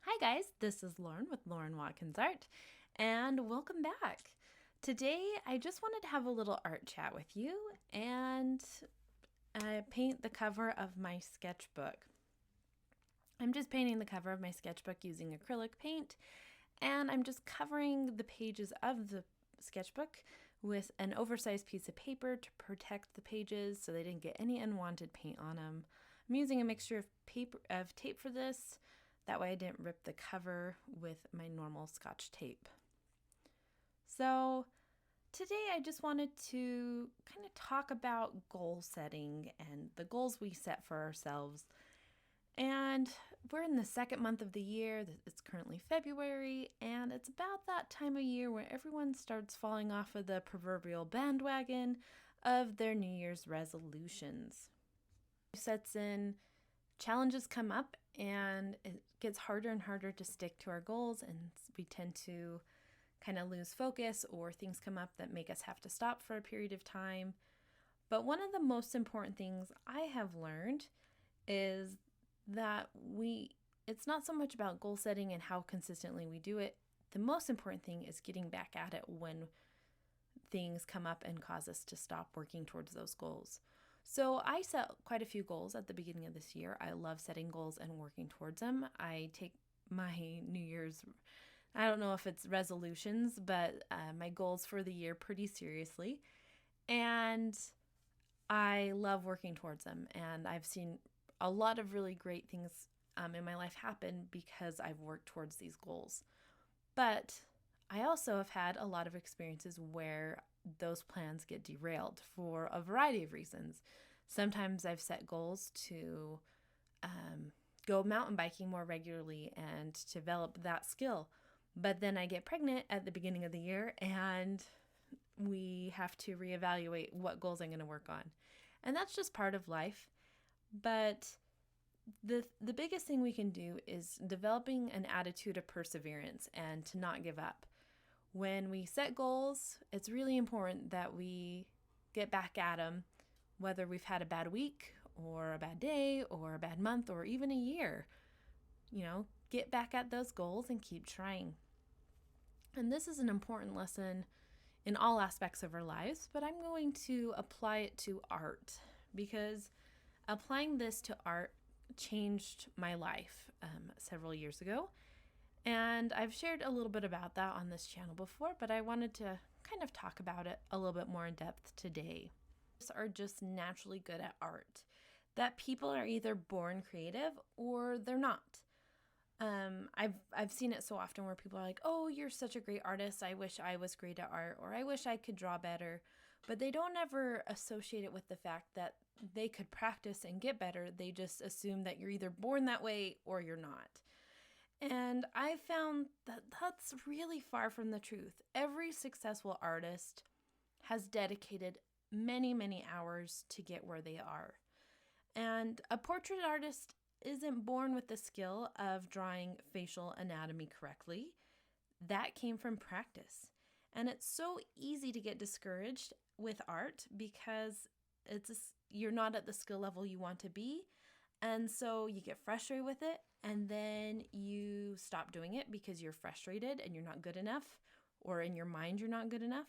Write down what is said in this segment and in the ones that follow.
Hi guys, this is Lauren with Lauren Watkins Art, and welcome back. Today I just wanted to have a little art chat with you and paint the cover of my sketchbook. I'm just painting the cover of my sketchbook using acrylic paint, and I'm just covering the pages of the sketchbook with an oversized piece of paper to protect the pages so they didn't get any unwanted paint on them. I'm using a mixture of tape for this. That way I didn't rip the cover with my normal Scotch tape. So today I just wanted to kind of talk about goal setting and the goals we set for ourselves. And we're in the second month of the year. It's currently February, and it's about that time of year where everyone starts falling off of the proverbial bandwagon of their New Year's resolutions. Sets in, challenges come up, and it gets harder and harder to stick to our goals, and we tend to kind of lose focus, or things come up that make us have to stop for a period of time. But one of the most important things I have learned is that it's not so much about goal setting and how consistently we do it. The most important thing is getting back at it when things come up and cause us to stop working towards those goals. So I set quite a few goals at the beginning of this year. I love setting goals and working towards them. I take my New Year's, I don't know if it's resolutions, but my goals for the year pretty seriously. And I love working towards them. And I've seen a lot of really great things in my life happen because I've worked towards these goals. But I also have had a lot of experiences where those plans get derailed for a variety of reasons. Sometimes I've set goals to go mountain biking more regularly and develop that skill. But then I get pregnant at the beginning of the year and we have to reevaluate what goals I'm going to work on. And that's just part of life. But the biggest thing we can do is developing an attitude of perseverance and to not give up. When we set goals, it's really important that we get back at them, whether we've had a bad week or a bad day or a bad month or even a year. Get back at those goals and keep trying. And this is an important lesson in all aspects of our lives, but I'm going to apply it to art because applying this to art changed my life several years ago. And I've shared a little bit about that on this channel before, but I wanted to kind of talk about it a little bit more in depth today. Are just naturally good at art. That people are either born creative or they're not. I've seen it so often where people are like, "Oh, you're such a great artist. I wish I was great at art," or "I wish I could draw better." But they don't ever associate it with the fact that they could practice and get better. They just assume that you're either born that way or you're not. And I found that that's really far from the truth. Every successful artist has dedicated many, many hours to get where they are. And a portrait artist isn't born with the skill of drawing facial anatomy correctly. That came from practice. And it's so easy to get discouraged with art because you're not at the skill level you want to be. And so you get frustrated with it, and then you stop doing it because you're frustrated and you're not good enough, or in your mind you're not good enough.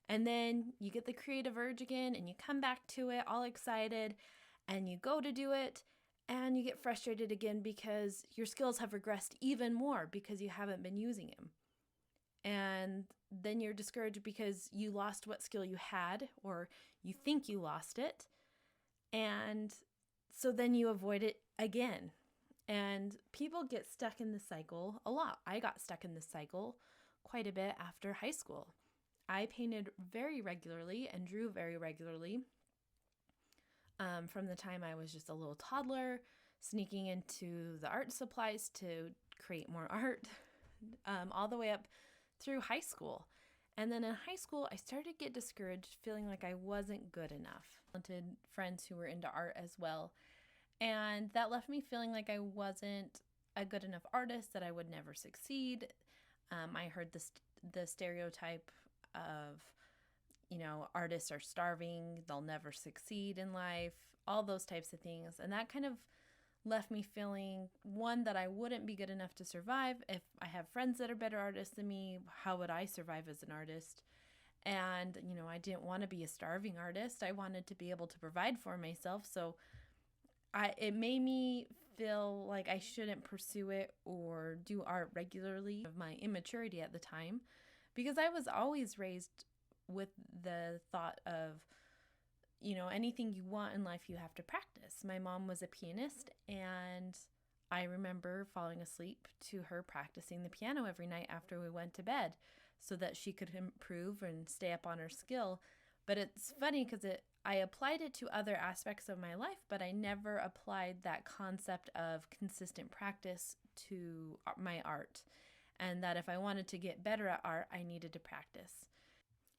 And then you get the creative urge again and you come back to it all excited and you go to do it and you get frustrated again because your skills have regressed even more because you haven't been using them. And then you're discouraged because you lost what skill you had, or you think you lost it. And so then you avoid it again. And people get stuck in this cycle a lot. I got stuck in this cycle quite a bit after high school. I painted very regularly and drew very regularly from the time I was just a little toddler, sneaking into the art supplies to create more art, all the way up through high school. And then in high school, I started to get discouraged, feeling like I wasn't good enough. I wanted friends who were into art as well. And that left me feeling like I wasn't a good enough artist, that I would never succeed. I heard the stereotype of, artists are starving, they'll never succeed in life, all those types of things. And that kind of left me feeling, one, that I wouldn't be good enough to survive. If I have friends that are better artists than me, how would I survive as an artist? And, I didn't want to be a starving artist. I wanted to be able to provide for myself. So it made me feel like I shouldn't pursue it or do art regularly, of my immaturity at the time, because I was always raised with the thought of, anything you want in life, you have to practice. My mom was a pianist, and I remember falling asleep to her practicing the piano every night after we went to bed so that she could improve and stay up on her skill. But it's funny because I applied it to other aspects of my life, but I never applied that concept of consistent practice to my art, and that if I wanted to get better at art, I needed to practice.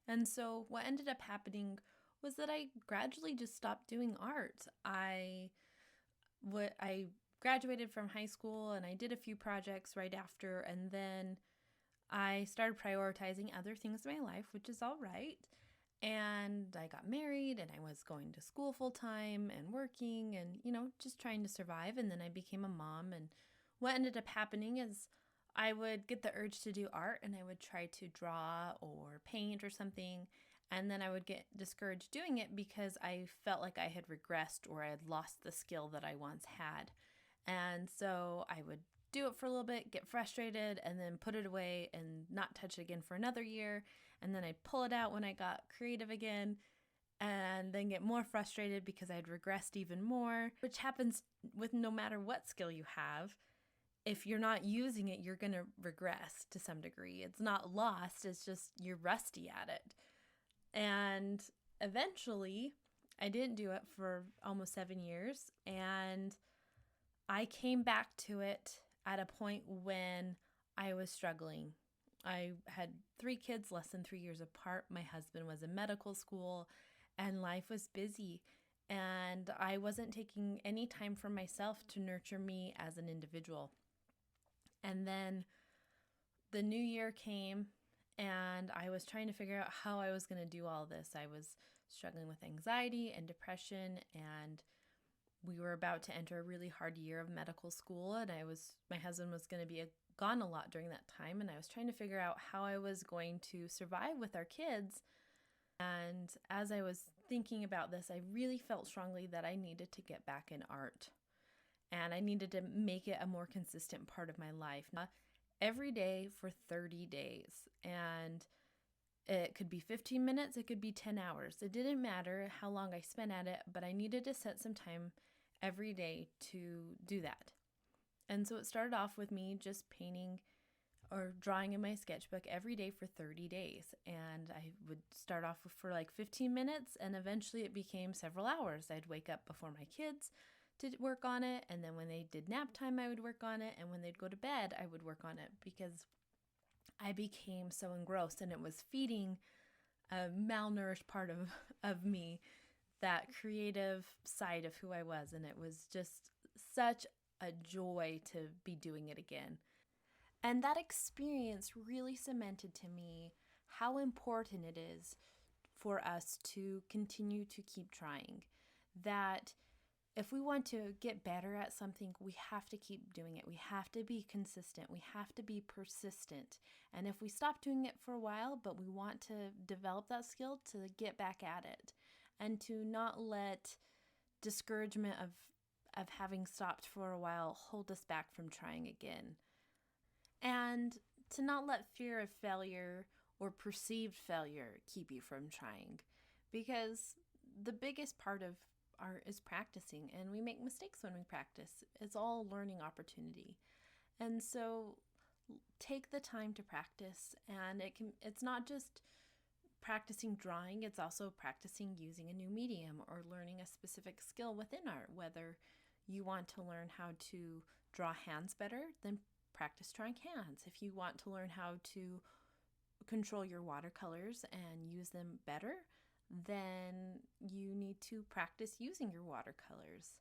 And so what ended up happening was that I gradually just stopped doing art. I graduated from high school and I did a few projects right after, and then I started prioritizing other things in my life, which is all right. And I got married and I was going to school full time and working and, just trying to survive. And then I became a mom. And what ended up happening is I would get the urge to do art and I would try to draw or paint or something. And then I would get discouraged doing it because I felt like I had regressed or I had lost the skill that I once had. And so I would do it for a little bit, get frustrated, and then put it away and not touch it again for another year. And then I'd pull it out when I got creative again, and then get more frustrated because I'd regressed even more, which happens with no matter what skill you have. If you're not using it, you're going to regress to some degree. It's not lost, it's just you're rusty at it. And eventually, I didn't do it for almost 7 years, and I came back to it at a point when I was struggling. I had 3 kids less than 3 years apart. My husband was in medical school and life was busy. And I wasn't taking any time for myself to nurture me as an individual. And then the new year came and I was trying to figure out how I was going to do all this. I was struggling with anxiety and depression, and we were about to enter a really hard year of medical school, and my husband was going to be gone a lot during that time, and I was trying to figure out how I was going to survive with our kids. And as I was thinking about this, I really felt strongly that I needed to get back in art, and I needed to make it a more consistent part of my life. Every day for 30 days, and it could be 15 minutes, it could be 10 hours. It didn't matter how long I spent at it, but I needed to set some time every day to do that. And so it started off with me just painting or drawing in my sketchbook every day for 30 days. And I would start off for like 15 minutes, and eventually it became several hours. I'd wake up before my kids to work on it, and then when they did nap time, I would work on it, and when they'd go to bed, I would work on it, because I became so engrossed, and it was feeding a malnourished part of me, that creative side of who I was. And it was just such a joy to be doing it again. And that experience really cemented to me how important it is for us to continue to keep trying. That if we want to get better at something, we have to keep doing it. We have to be consistent. We have to be persistent. And if we stop doing it for a while, but we want to develop that skill, to get back at it, and to not let discouragement of having stopped for a while hold us back from trying again. And to not let fear of failure or perceived failure keep you from trying, because the biggest part of art is practicing, and we make mistakes when we practice. It's all a learning opportunity. And so take the time to practice, and it's not just practicing drawing, it's also practicing using a new medium or learning a specific skill within art. Whether you want to learn how to draw hands better, then practice drawing hands. If you want to learn how to control your watercolors and use them better, then you need to practice using your watercolors.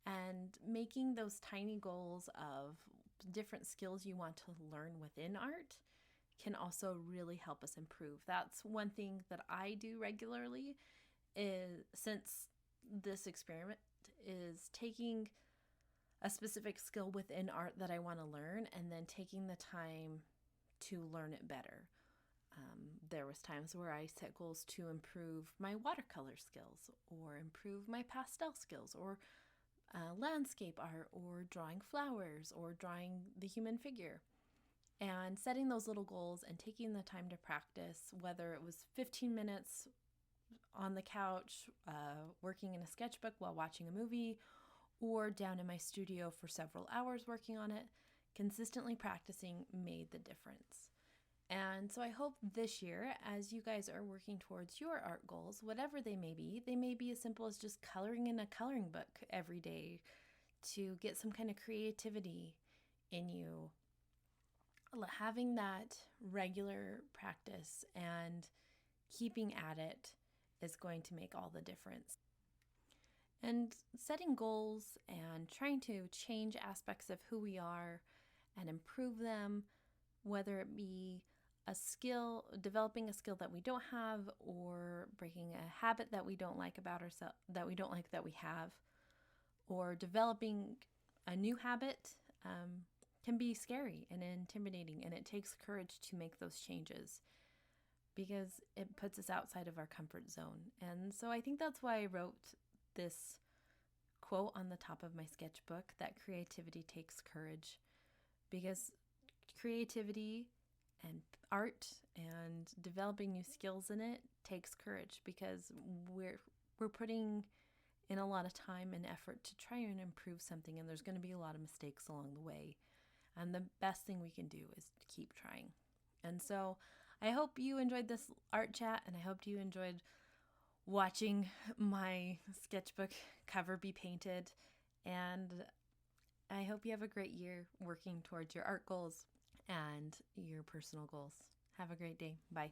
And making those tiny goals of different skills you want to learn within art can also really help us improve. That's one thing that I do regularly, is since this experiment, is taking a specific skill within art that I want to learn, and then taking the time to learn it better. There was times where I set goals to improve my watercolor skills, or improve my pastel skills, or landscape art, or drawing flowers, or drawing the human figure. And setting those little goals and taking the time to practice, whether it was 15 minutes on the couch, working in a sketchbook while watching a movie, or down in my studio for several hours working on it, consistently practicing made the difference. And so I hope this year, as you guys are working towards your art goals, whatever they may be as simple as just coloring in a coloring book every day to get some kind of creativity in you. Having that regular practice and keeping at it is going to make all the difference. And setting goals and trying to change aspects of who we are and improve them, whether it be a skill, developing a skill that we don't have, or breaking a habit that we don't like about ourselves, that we have, or developing a new habit, can be scary and intimidating, and it takes courage to make those changes because it puts us outside of our comfort zone. And so I think that's why I wrote this quote on the top of my sketchbook, that creativity takes courage, because creativity and art and developing new skills in it takes courage, because we're putting in a lot of time and effort to try and improve something, and there's going to be a lot of mistakes along the way. And the best thing we can do is to keep trying. And so I hope you enjoyed this art chat, and I hope you enjoyed watching my sketchbook cover be painted. And I hope you have a great year working towards your art goals and your personal goals. Have a great day. Bye.